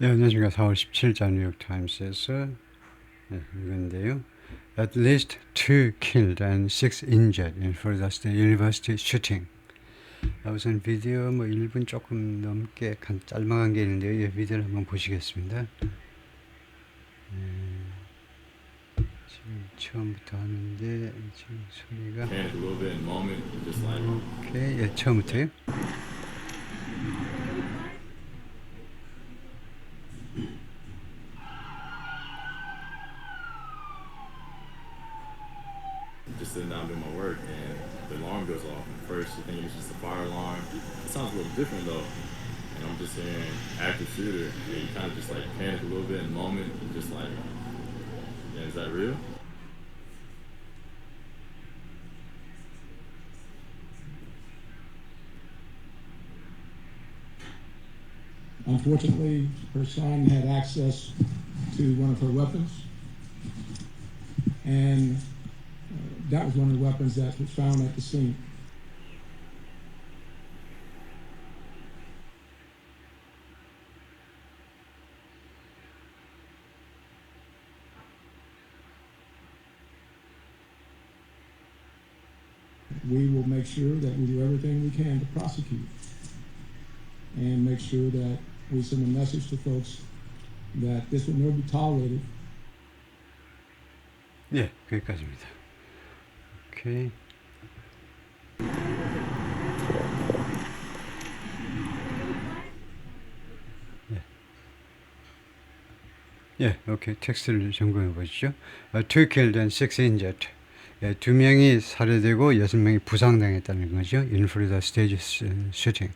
네, 안녕하십니까. 4월 17일 뉴욕타임스에서 이건데요. At least 2 killed and 6 injured in Florida State University shooting. 우선 비디오 1분 조금 넘게 짤막한 게 있는데요. 이 비디오를 한번 보시겠습니다. 지금 처음부터 하는데 지금 소리가 오케이, 처음부터요. Just sitting down doing my work and the alarm goes off. And first you think it's just a fire alarm. It sounds a little different though. And I'm just hearing active shooter and you kind of just like panic a little bit in the moment. Just like, yeah, is that real? Unfortunately, her son had access to one of her weapons, and that was one of the weapons that was found at the scene. We will make sure that we do everything we can to prosecute and make sure that we send a message to folks that this will never be tolerated. 네, 거기까지입니다. 오케이. 오케이. 텍스트를 점검해 보시죠. 2 killed and 6 injured. 2명이 살해되고 6명이 부상당했다는 거죠. In Florida State Shooting.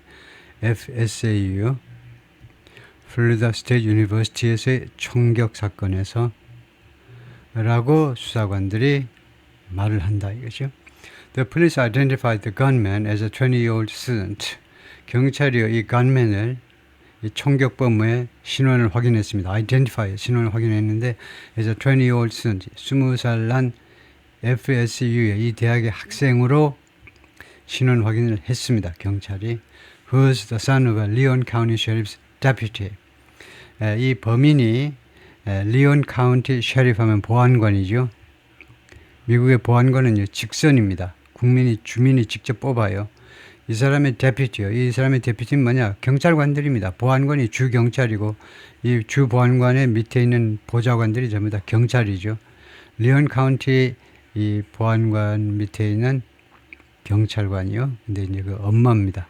FSAU요. 플로리다 스테이트 유니버시티에서의 총격 사건에서 라고 수사관들이 말을 한다 이거죠. The police identified the gunman as a 20-year-old student. 경찰이 이 gunman을 이 총격범의 신원을 확인했습니다. identify 신원을 확인했는데 as a 20-year-old student 20살 난 FSU의 이 대학의 학생으로 신원 확인을 했습니다. 경찰이 who is the son of a Leon County Sheriff's deputy. 이 범인이 리온 카운티 셰리프 하면 보안관이죠. 미국의 보안관은 직선입니다. 주민이 직접 뽑아요. 이 사람의 데피티요. 이 사람의 데피티는 뭐냐? 경찰관들입니다. 보안관이 주 경찰이고 이 주 보안관의 밑에 있는 보좌관들이 전부 다 경찰이죠. 리온 카운티 이 보안관 밑에 있는 경찰관이요. 근데 이제 그 엄마입니다.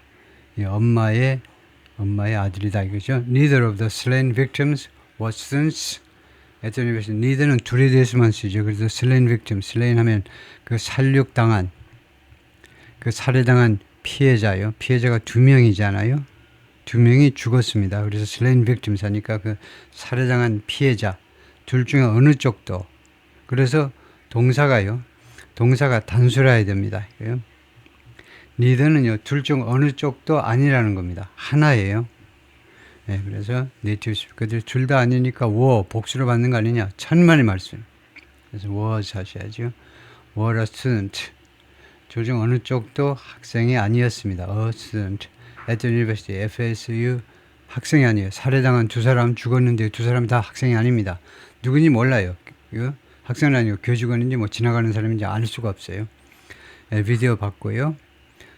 이 엄마의 아들이다 이거죠. Neither of the slain victims was students at the university. Neither는 둘에 대해서만 쓰죠. 그래서 slain victim, slain 하면 그 살해당한 피해자요. 피해자가 2명이잖아요. 2명이 죽었습니다. 그래서 slain victims 하니까 그 살해당한 피해자 둘 중에 어느 쪽도. 그래서 동사가 단수라야 됩니다. 니더는요, 둘 중 어느 쪽도 아니라는 겁니다. 하나예요. 네, 그래서 네이티브 스피커들 둘 다 아니니까 복수로 받는 거 아니냐. 천만의 말씀. 그래서 was 하셔야죠. was a student. 둘 중 어느 쪽도 학생이 아니었습니다. A student at the university, FSU 학생이 아니에요. 살해당한 2사람 죽었는데 2사람 다 학생이 아닙니다. 누군지 몰라요. 학생은 아니고 교직원인지 지나가는 사람인지 알 수가 없어요. 네, 비디오 봤고요.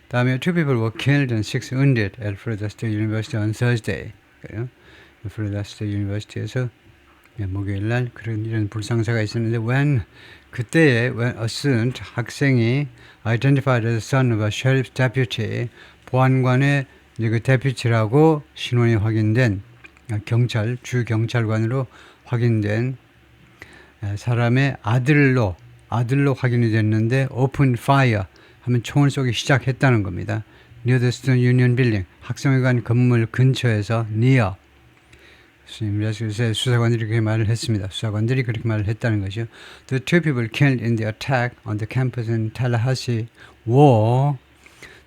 다음에 2 people were killed and 6 wounded at Florida State University on Thursday. 플로리다 스테이트 유니버시티에서 목요일 날 이런 불상사가 있었는데 그때에 when a student 학생이 identified as the son of a sheriff's deputy 보안관의 그 deputy라고 신원이 확인된 주 경찰관으로 확인된 사람의 아들로 확인이 됐는데 open fire 하면 총을 쏘기 시작했다는 겁니다. near the Student Union Building 학생회관 건물 근처에서 near 수사관들이 그렇게 말을 했습니다. 수사관들이 그렇게 말을 했다는 것이죠. The 2 people killed in the attack on the campus in Tallahassee were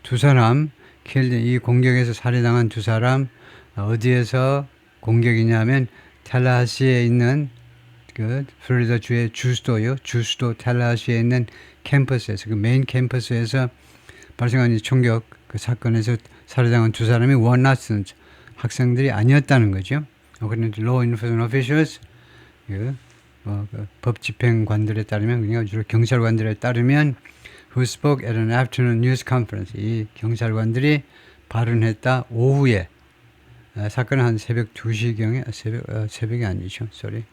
2사람 killed 이 공격에서 살해당한 2사람 어디에서 공격이냐면 텔라하시에 있는 그 플로리다 주의 주수도 텔라하시에 있는 캠퍼스에서 그 메인 캠퍼스에서 발생한 이 총격 그 사건에서 살해당한 2사람이 원나스 학생들이 아니었다는 거죠. according to law enforcement officials, 그 법 집행관들에 따르면, 그러니까 주로 경찰관들에 따르면, who spoke at an afternoon news conference. 이 경찰관들이 발언했다 오후에, 사건은 한 새벽 2시경에, 새벽이 아니죠. sorry.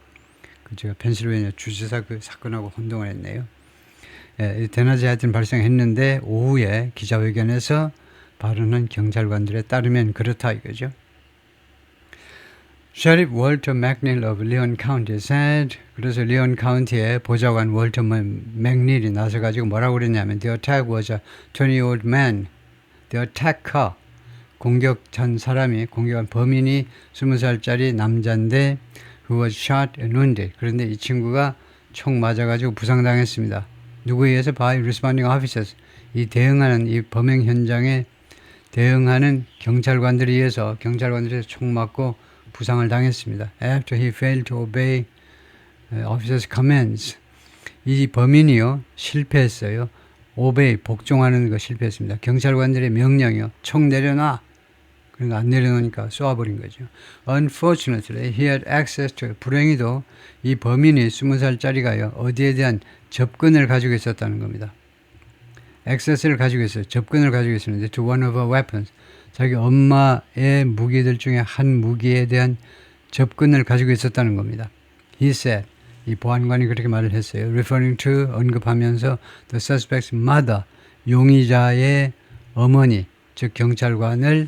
제가 펜실베이니아 주지사 그 사건하고 혼동을 했네요. 대낮에 하여튼 발생했는데 오후에 기자회견에서 발언한 경찰관들에 따르면 그렇다 이거죠. Sheriff Walter McNeil of Leon County said, 그래서 리온 카운티의 보좌관 월터 맥닐이 나서가지고 뭐라고 그랬냐면 The attack was a 20-year-old man. The attacker, 공격한 사람이, 공격한 범인이 20살짜리 남자인데 who was shot and wounded. 그런데 이 친구가 총 맞아가지고 부상당했습니다. 누구에 의해서? by responding officers. 이 대응하는, 이 범행 현장에 대응하는 경찰관들에 의해서, 경찰관들에서 총 맞고 부상을 당했습니다. After he failed to obey officers' commands. 이 범인이요, 실패했어요. obey, 복종하는 거 실패했습니다. 경찰관들의 명령이요, 총 내려놔. 그러니까 안 내려놓으니까 쏘아버린 거죠. Unfortunately, he had access to, 불행히도 이 범인이 20살짜리가요, 어디에 대한 접근을 가지고 있었다는 겁니다. 액세스를 가지고 있어요. 접근을 가지고 있었는데 to one of her weapons. 자기 엄마의 무기들 중에 한 무기에 대한 접근을 가지고 있었다는 겁니다. He said, 이 보안관이 그렇게 말을 했어요. Referring to, 언급하면서 the suspect's mother, 용의자의 어머니, 즉 경찰관을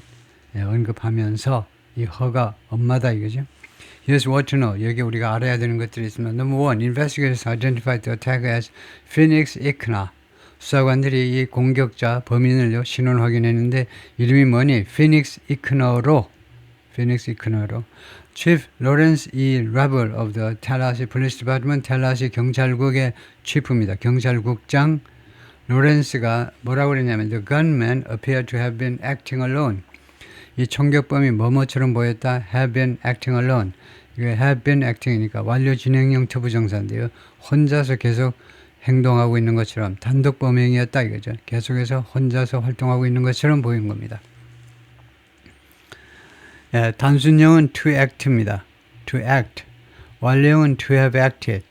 언급하면서 이 허가 엄마다 이거죠. Here's what to know. 여기 우리가 알아야 되는 것들이 있습니다. Number one, investigators identified the attacker as Phoenix Ikna. 수사관들이 이 공격자 범인을 신원 확인했는데 이름이 뭐니? Phoenix Ikna로 Chief Lawrence E. Rabel of the Tallahassee Police Department, 텔라시 경찰국의 chief입니다. 경찰국장 로렌스가 뭐라고 그랬냐면 the gunman appeared to have been acting alone. 이 총격범이 뭐뭐처럼 보였다. have been acting alone. 이게 have been acting이니까 완료 진행형 투부정사인데요. 혼자서 계속 행동하고 있는 것처럼 단독 범행이었다 이거죠. 계속해서 혼자서 활동하고 있는 것처럼 보이는 겁니다. 단순형은 to act입니다. to act. 완료형은 to have acted.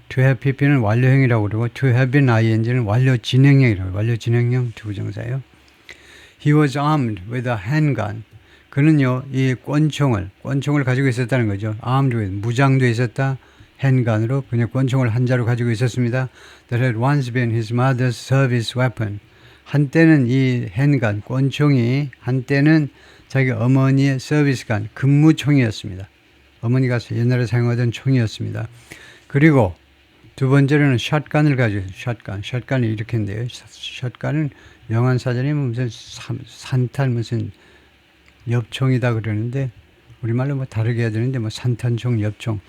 to have pp는 완료형이라고 그러고 to have been ing는 완료 진행형이라고 해요. 완료 진행형 투부정사예요. He was armed with a handgun. 그는요, 이 권총을 가지고 있었다는 거죠. armed with, 무장돼 있었다. handgun으로 그냥 권총을 한 자루 가지고 있었습니다. That had once been his mother's service weapon. 한때는 이 handgun, 권총이 한때는 자기 어머니의 서비스건, 근무총이었습니다. 어머니가 옛날에 사용하던 총이었습니다. 그리고 두 번째로는 샷건을 가지고 있어요. 샷건이 이렇게인데요. 샷건은 영한 사전에 무슨 산탄 무슨 엽총이다 그러는데 우리말로 뭐 다르게 해야 되는데 뭐 산탄총, 엽총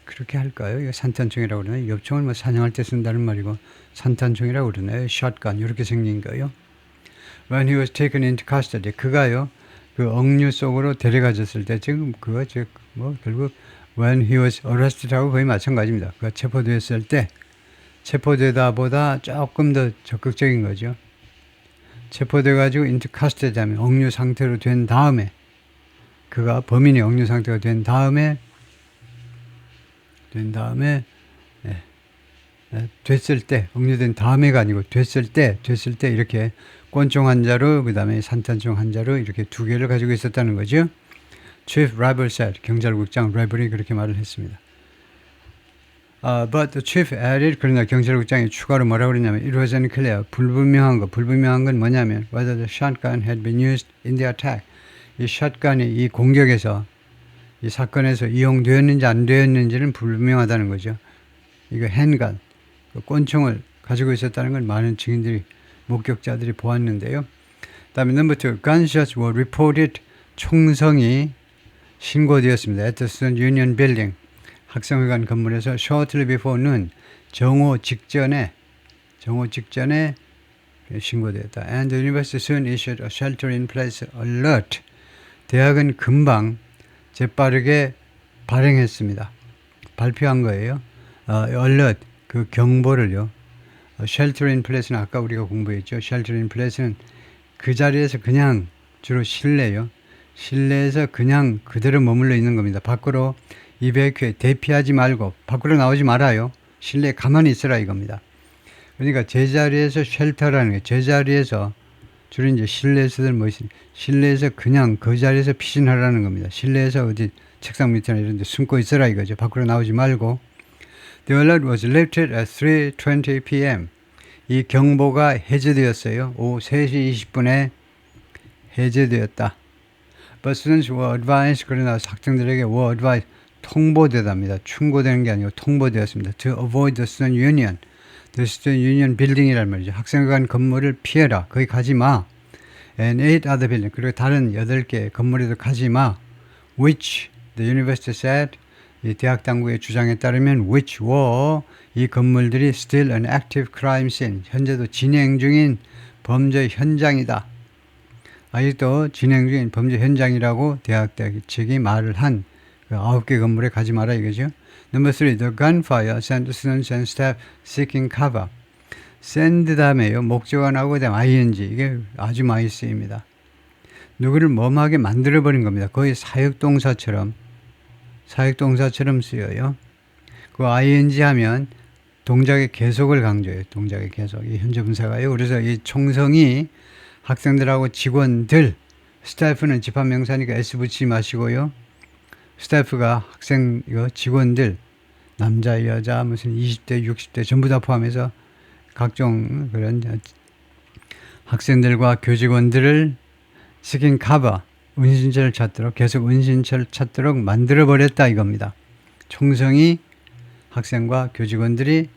그렇게 할까요? 이거 산탄총이라고 그러나요? 엽총을 뭐 사냥할 때 쓴다는 말이고 산탄총이라고 그러나요? 샷건 이렇게 생긴 거요. When he was taken into custody, 그가요 그 억류 속으로 데려가졌을 때 지금 그거 즉 뭐 결국 when he was arrested하고 거의 마찬가지입니다. 그가 체포됐을 때 체포되다보다 조금 더 적극적인 거죠. 체포돼가지고 into custody 하면 억류 상태로 된 다음에 그가 범인이 억류 상태가 된 다음에 됐을 때 억류된 다음에가 아니고 됐을 때 이렇게 권총 한 자루 그 다음에 산탄총 한 자루 이렇게 두 개를 가지고 있었다는 거죠. Chief Rabel said, 경찰국장 Rabel이 그렇게 말을 했습니다. But the chief added, 그러나 경찰국장이 추가로 뭐라고 그랬냐면 it was unclear, 불분명한 건 뭐냐면 whether the shotgun had been used in the attack. 이 샷건이 이 공격에서 이 사건에서 이용되었는지 안 되었는지는 불분명하다는 거죠. 이거 handgun, 그 권총을 가지고 있었다는 걸 많은 증인들이 목격자들이 보았는데요. 다음에 number 2, gunshots were reported. 총성이 신고되었습니다. At the Student Union Building. 학생회관 건물에서 shortly before noon. 정오 직전에 신고되었다. And the university soon issued a shelter-in-place alert. 대학은 금방 재빠르게 발행했습니다. 발표한 거예요. alert, 그 경보를요. shelter-in-place는 아까 우리가 공부했죠. shelter-in-place는 그 자리에서 그냥 주로 실내요. 실내에서 그냥 그대로 머물러 있는 겁니다. 밖으로 evacuate, 대피하지 말고 밖으로 나오지 말아요. 실내에 가만히 있으라 이겁니다. 그러니까 제자리에서 쉘터라는 게 제자리에서 주로 이제 실내에서들 뭐 실내에서 그냥 그 자리에서 피신하라는 겁니다. 실내에서 어디 책상 밑이나 이런 데 숨고 있으라 이거죠. 밖으로 나오지 말고. The alert was lifted at 3:20 p.m. 이 경보가 해제되었어요. 오후 3시 20분에 해제되었다. But students were advised, 그러나 학생들에게 were advised, 통보되답니다. 충고되는 게 아니고 통보되었습니다. To avoid the student union. The student union building이란 말이죠. 학생회관 건물을 피해라. 거기 가지 마. And 8 other buildings. 그리고 다른 8개 건물에도 가지 마. Which the university said, 이 대학 당국의 주장에 따르면 which were, 이 건물들이 still an active crime scene. 현재도 진행 중인 범죄 현장이다. 아직도 진행 중인 범죄 현장이라고 대학 측이 말을 한 그 9개 건물에 가지 마라 이거죠. Number 3, the gunfire sent students and staff seeking cover. send 다음에요. 목적어 나오고 그다음 ing. 이게 아주 많이 쓰입니다. 누구를 멈하게 만들어버린 겁니다. 거의 사역동사처럼 쓰여요. 그 ing 하면 동작의 계속을 강조해요. 동작의 계속. 이 현재 분사가요. 그래서 이 총성이 학생들하고 직원들, 스태프는 집합명사니까 s 붙이지 마시고요. 스태프가 학생, 직원들, 남자, 여자, 무슨 20대, 60대 전부 다 포함해서 각종 그런 학생들과 교직원들을 seeking cover, 은신처를 찾도록, 계속 은신처를 찾도록 만들어버렸다 이겁니다. 총성이 학생과 교직원들이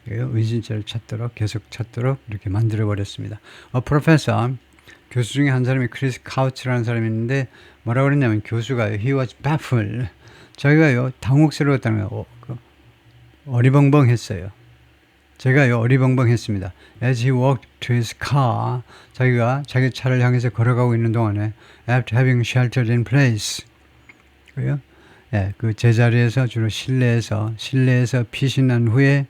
은신처를 찾도록, 계속 찾도록 이렇게 만들어버렸습니다. professor, 교수 중에 한 사람이 크리스 카우츠라는 사람이 있는데 뭐라고 그랬냐면 교수가요. He was baffled. 자기가요. 당혹스러웠다는 거예요. 어리벙벙했어요. 제가요. 어리벙벙했습니다. As he walked to his car. 자기가 자기 차를 향해서 걸어가고 있는 동안에 after having sheltered in place. 그래요? 예, 그 제자리에서 주로 실내에서 피신한 후에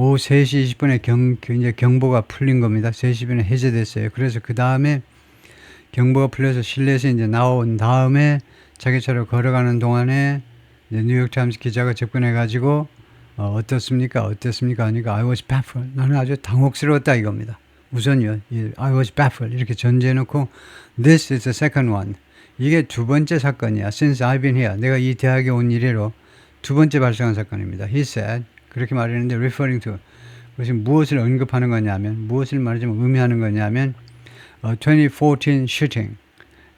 오후 3시 20분에 이제 경보가 풀린 겁니다. 3시 20분에 해제됐어요. 그래서 그 다음에 경보가 풀려서 실내에서 이제 나온 다음에 자기 차로 걸어가는 동안에 이제 뉴욕타임스 기자가 접근해가지고 어떻습니까? 하니까 I was baffled. 나는 아주 당혹스러웠다 이겁니다. 우선요, I was baffled 이렇게 전제해놓고 This is the second one. 이게 두 번째 사건이야. Since I've been here. 내가 이 대학에 온 이래로 두 번째 발생한 사건입니다. He said. 그렇게 말했는데 referring to. 그것이 무엇을 언급하는 거냐면 무엇을 말하자면 의미하는 거냐면 2014 shooting.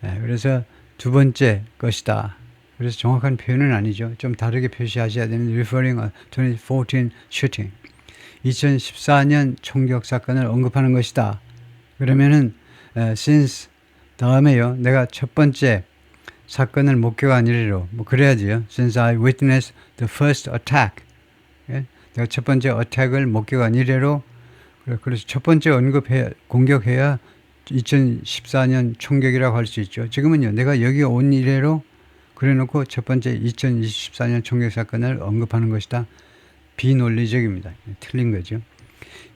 그래서 두 번째 것이다. 그래서 정확한 표현은 아니죠. 좀 다르게 표시하셔야 되는 referring 2014 shooting. 2014년 총격 사건을 언급하는 것이다. 그러면은 since 다음에요. 내가 첫 번째 사건을 목격한 이래로 뭐 그래야지요. Since I witnessed the first attack. 내가 첫 번째 어택을 목격한 이래로 그래서 첫 번째 공격해야 2014년 총격이라고 할 수 있죠. 지금은요. 내가 여기 온 이래로 그래놓고 첫 번째 2024년 총격 사건을 언급하는 것이다. 비논리적입니다. 틀린 거죠.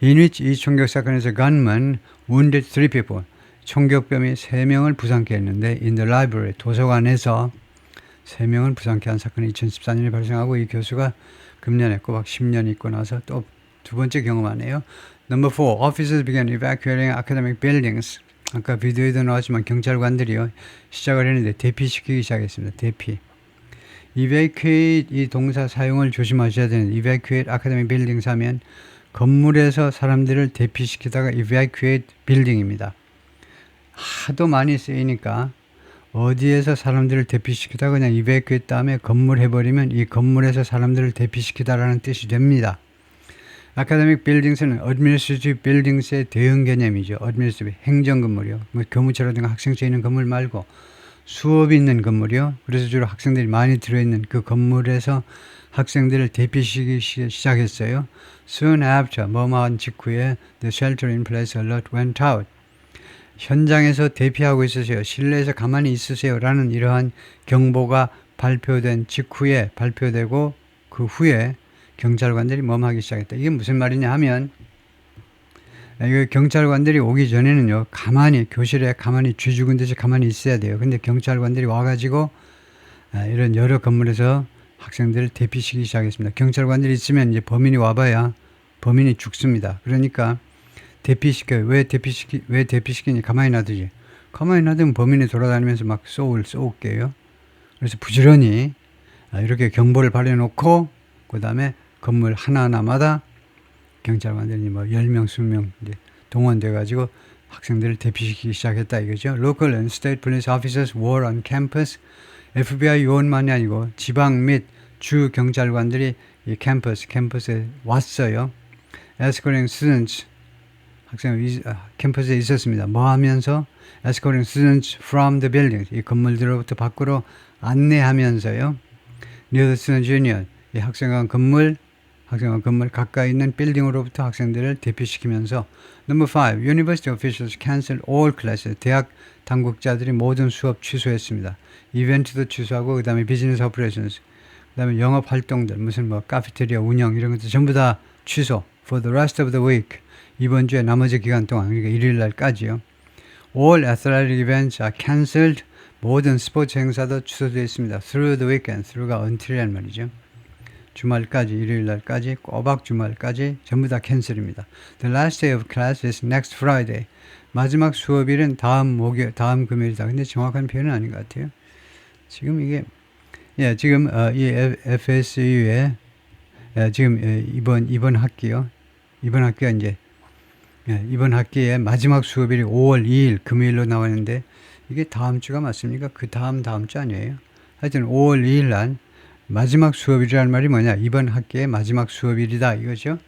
In which 이 총격 사건에서 gunman wounded 3 people. 총격범이 3명을 부상케 했는데 in the library 도서관에서 3명을 부상케 한 사건이 2014년에 발생하고 이 교수가 금년에 꼬박 10년 있고 나서 또 두 번째 경험하네요. Number 4. Officers began evacuating academic buildings. 아까 비디오에도 나왔지만 경찰관들이요. 시작을 했는데 대피시키기 시작했습니다. 대피. evacuate 이 동사 사용을 조심하셔야 되는데 evacuate academic buildings 하면 건물에서 사람들을 대피시키다가 evacuate building입니다. 하도 많이 쓰이니까 어디에서 사람들을 대피시키다 그냥 evacuate 다음에 건물 해버리면 이 건물에서 사람들을 대피시키다라는 뜻이 됩니다. Academic buildings는 administrative buildings의 대응 개념이죠. administrative 행정 건물이요. 뭐 교무처라든가 학생처 있는 건물 말고 수업이 있는 건물이요. 그래서 주로 학생들이 많이 들어있는 그 건물에서 학생들을 대피시키기 시작했어요. Soon after, 뭐뭐한 직후에 the shelter in place alert went out. 현장에서 대피하고 있으세요. 실내에서 가만히 있으세요. 라는 이러한 경보가 발표되고 그 후에 경찰관들이 멈하기 시작했다. 이게 무슨 말이냐 하면 이거 경찰관들이 오기 전에는요, 가만히, 교실에 가만히 쥐 죽은 듯이 가만히 있어야 돼요. 근데 경찰관들이 와가지고, 이런 여러 건물에서 학생들을 대피시키기 시작했습니다. 경찰관들이 있으면 이제 범인이 와봐야 범인이 죽습니다. 그러니까 대피시켜요. 왜 대피시키니? 가만히 놔두지. 가만히 놔두면 범인이 돌아다니면서 막 쏘게요. 그래서 부지런히 이렇게 경보를 발해놓고, 그 다음에 건물 하나하나마다 경찰관들이 뭐 10명, 20명 이제 동원돼가지고 학생들을 대피시키기 시작했다 이거죠. Local and state police officers were on campus. FBI 요원만이 아니고 지방 및 주 경찰관들이 이 캠퍼스에 왔어요. Escorting students, 캠퍼스에 있었습니다. 뭐 하면서? Escorting students from the building, 이 건물들로부터 밖으로 안내하면서요. Near the student union, 이 학생회관 건물 가까이 있는 빌딩으로부터 학생들을 대피시키면서. Number 5, university officials canceled all classes. 대학 당국자들이 모든 수업 취소했습니다. 이벤트도 취소하고, 그 다음에 비즈니스 오퍼레이션스, 그 다음에 영업 활동들, 무슨 뭐 카페테리아 운영 이런 것도 전부 다 취소. For the rest of the week, 이번 주에 나머지 기간 동안, 그러니까 일요일 날까지요. All athletic events are cancelled. 모든 스포츠 행사도 취소되어 있습니다. Through the weekend, through가 until이란 말이죠. 주말까지, 일요일 날까지, 꼬박 주말까지 전부 다 캔슬입니다. The last day of class is next Friday. 마지막 수업일은 다음 금요일이다. 근데 정확한 표현은 아닌 것 같아요. 지금 이게, 지금 이 FSU에 지금 이번 학기요. 이번 학기가 이제 이번 학기에 마지막 수업일이 5월 2일 금요일로 나왔는데, 이게 다음 주가 맞습니까? 그 다음 주 아니에요. 하여튼 5월 2일 날 마지막 수업일이라는 말이 뭐냐? 이번 학기의 마지막 수업일이다 이거죠.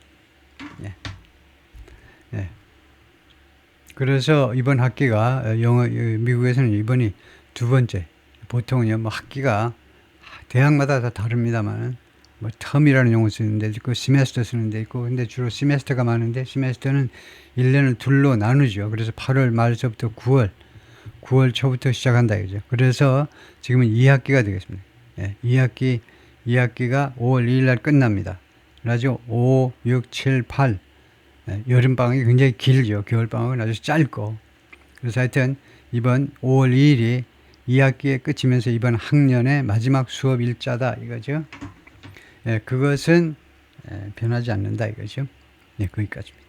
그래서 이번 학기가 미국에서는 이번이 두 번째. 보통은요, 뭐 학기가 대학마다 다 다릅니다만, 뭐 텀이라는 용어 쓰는 데 있고 시메스터 쓰는 데 있고, 근데 주로 시메스터가 많은데, 시메스터는 1년을 둘로 나누죠. 그래서 8월 말서부터 9월 초부터 시작한다 이거죠. 그래서 지금은 2학기가 되겠습니다. 2학기가 5월 2일 날 끝납니다. 그래서 5, 6, 7, 8 여름방학이 굉장히 길죠. 겨울방학은 아주 짧고. 그래서 하여튼 이번 5월 2일이 2학기의 끝이면서 이번 학년의 마지막 수업 일자다 이거죠. 그것은 변하지 않는다 이거죠. 거기까지입니다.